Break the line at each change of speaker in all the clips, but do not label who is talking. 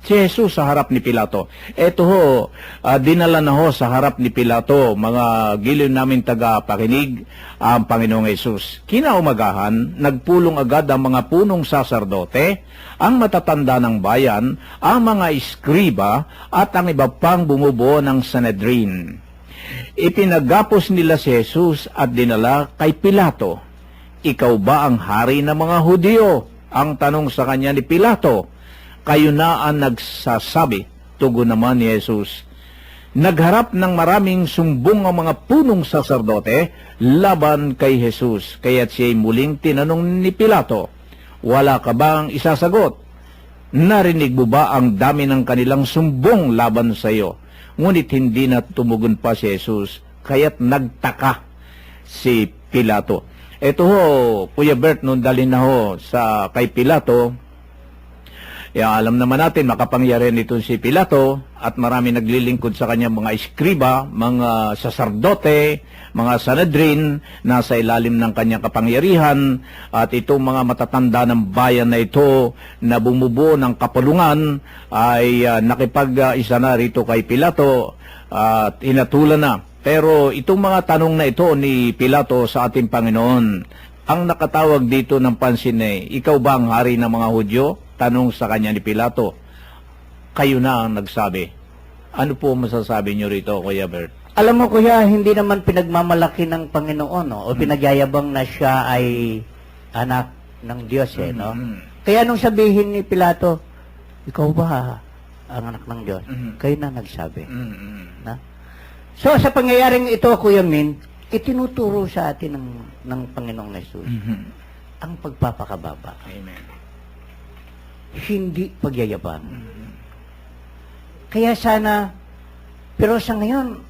si Jesus sa harap ni Pilato. Ito ho, dinala na ho sa harap ni Pilato, mga giliw namin taga-pakinig, ang Panginoong Jesus. Kinaumagahan, nagpulong agad ang mga punong saserdote, ang matatanda ng bayan, ang mga iskriba, at ang iba pang bumubuo ng Sanhedrin. Ipinagapos nila si Jesus at dinala kay Pilato. Ikaw ba ang hari ng mga Hudyo? Ang tanong sa kanya ni Pilato. Kayo na ang nagsasabi, tugon naman ni Jesus. Nagharap ng maraming sumbong ang mga punong saserdote laban kay Jesus, kaya't siya'y muling tinanong ni Pilato, wala ka bang isasagot? Narinig mo ba ang dami ng kanilang sumbong laban sa iyo? Ngunit hindi na tumugon pa si Jesus, kaya't nagtaka si Pilato. Ito ho, Kuya Bert, nung dalhin na ho kay Pilato, alam naman natin, makapangyarihan nito si Pilato at marami naglilingkod sa kanya, mga iskriba, mga saserdote, mga Sanhedrin, nasa ilalim ng kanyang kapangyarihan, at itong mga matatanda ng bayan na ito na bumubuo ng kapulungan ay nakipag-isa na rito kay Pilato at hinatulan na. Pero itong mga tanong na ito ni Pilato sa ating Panginoon, ang nakatawag dito ng pansin ikaw ba ang hari ng mga Hudyo? Tanong sa kanya ni Pilato. Kayo na ang nagsabi. Ano po masasabi niyo rito, Kuya Bert?
Alam mo, Kuya, hindi naman pinagmamalaki ng Panginoon, no? O pinagyayabang na siya ay anak ng Diyos, no? Kaya nung sabihin ni Pilato, ikaw ba ang anak ng Diyos? Kayo na nagsabi. Na? So, sa pangyayaring ito, Kuya Min, itinuturo sa atin ng Panginoong Jesus ang pagpapakababa.
Amen.
Hindi pagyayabang. Kaya sana, pero sa ngayon,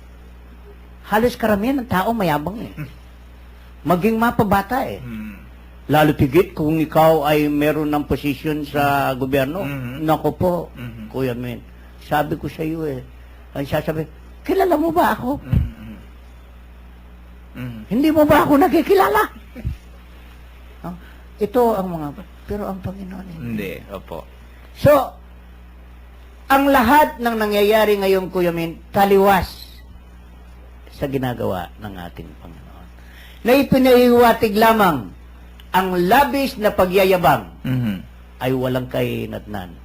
halos karamihan ng tao mayabang Maging mapabata Lalo tigit kung ikaw ay meron ng posisyon sa gobyerno. Naku po, Kuya Min, sabi ko sa iyo ang sasabi, kilala mo ba ako? Hindi mo ba ako nakikilala? Ito ang mga, pero ang Panginoon
Hindi, opo.
So, ang lahat ng nangyayari ngayon, Kuya Min, taliwas sa ginagawa ng ating Panginoon. Na ipinahiwatig lamang ang labis na pagyayabang ay walang kahinatnan.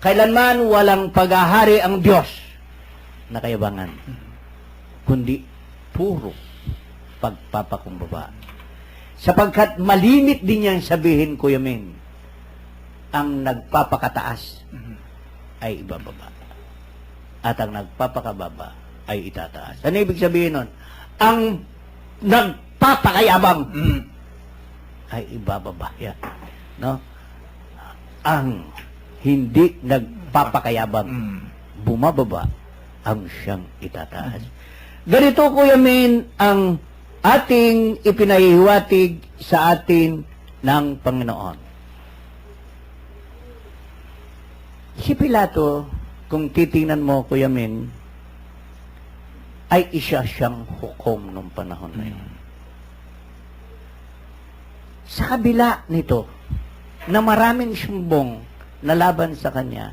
Kailanman walang paghahari ang Diyos na kayabangan, kundi puro pagpapakumbaba. Sapagkat malimit din niyang sabihin, Kuya Min, ang nagpapakataas ay ibababa. At ang nagpapakababa ay itataas. Ano ibig sabihin nun? Ang nagpapakayabang ay ibababa. Yan. No? Ang hindi nagpapakayabang bumababa ang siyang itataas. Ganito, Kuya Min, ang ating ipinahihiwatig sa atin ng Panginoon. Si Pilato, kung titingnan mo, Kuya Min, ay isa siyang hukom nung panahon na yun. Sa kabila nito, na maraming sumbong na laban sa kanya,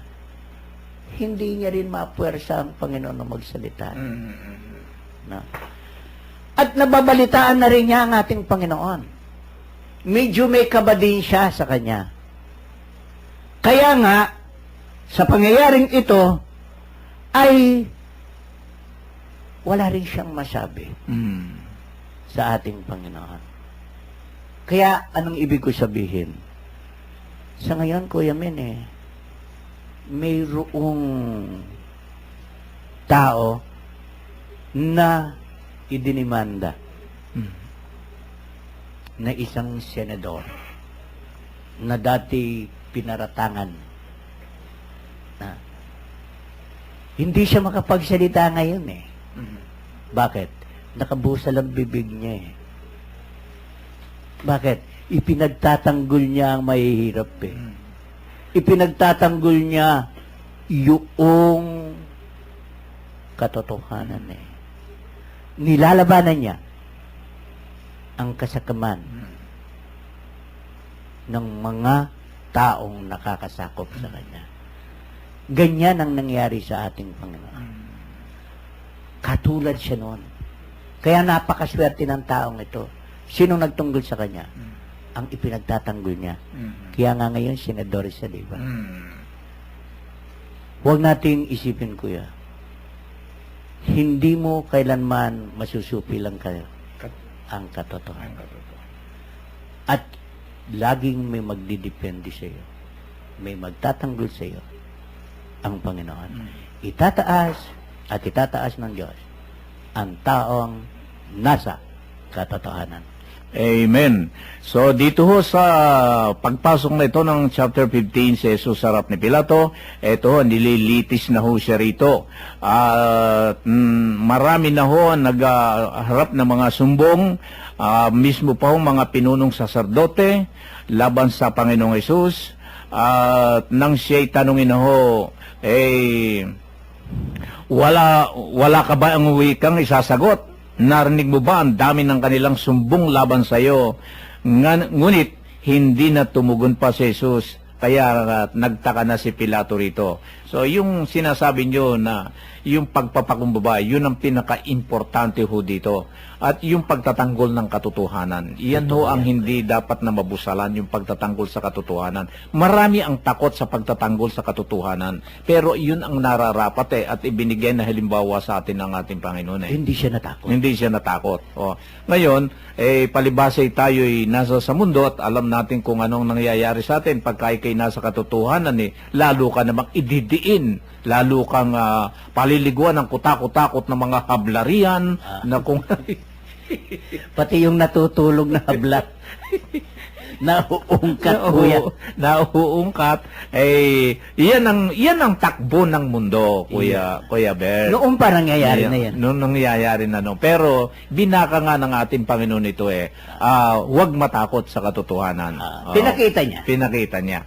hindi niya rin mapuwersa ang Panginoon na magsalita. Na. At nababalitaan na rin niya ang ating Panginoon. Medyo may kaba din siya sa kanya. Kaya nga, sa pangyayaring ito, ay wala rin siyang masabi sa ating Panginoon. Kaya, anong ibig ko sabihin? Sa ngayon, Kuya Min, mayroong tao na idinimanda na isang senador na dati pinaratangan na hindi siya makapagsalita ngayon Bakit? Nakabusa lang bibig niya Bakit? Ipinagtatanggol niya ang mahihirap Ipinagtatanggol niya yung katotohanan Nilalabanan niya ang kasakaman ng mga taong nakakasakop sa kanya. Ganyan ang nangyari sa ating Panginoon. Katulad siya noon. Kaya napakaswerte ng taong ito. Sinong nagtunggol sa kanya? Ang ipinagtatanggol niya. Kaya nga ngayon, senador siya, di ba? Huwag nating isipin, kuya. Hindi mo kailanman masusupi lang kayo ang katotohanan. At laging may magdidepende sa iyo. May magtatanggol sa iyo ang Panginoon. Itataas at itataas ng Diyos ang taong nasa katotohanan.
Amen. So dito ho sa pagpasok na ito ng chapter 15 si Jesus sa harap ni Pilato, ito ho, nililitis na ho siya rito. Marami na ho nagharap ng mga sumbong, mismo pa ho mga pinunong saserdote laban sa Panginoong Jesus. Nang siya'y tanungin na ho, wala ka ba ang wikang isasagot? Narinig mo ba ang dami ng kanilang sumbong laban sa iyo? Ngunit hindi na tumugon pa si Jesus, kaya nagtaka na si Pilato rito. So yung sinasabi nyo na yung pagpapakumbaba, yun ang pinaka-importante ho dito. At yung pagtatanggol ng katotohanan, iyan ho ang hindi dapat na mabusalan, yung pagtatanggol sa katotohanan. Marami ang takot sa pagtatanggol sa katotohanan, pero yun ang nararapat at ibinigay na halimbawa sa atin ng ating Panginoon.
Hindi siya natakot.
Hindi siya natakot. Ngayon, palibasay tayo'y nasa sa mundo at alam natin kung anong nangyayari sa atin pagka ikay nasa katotohanan, lalo ka namang ididiin, lalo kang paliliguan ng kutakot-takot ng mga hablarian na kung
Pati yung natutulog na habla. Nauungkat, kuya.
Nauungkat. Yan ang takbo ng mundo, Kuya Ber.
Noong pa nangyayari na yan.
Noong nangyayari na no. Pero binaka nga ng ating Panginoon ito huwag matakot sa katotohanan.
Pinakita niya.
Pinakita niya.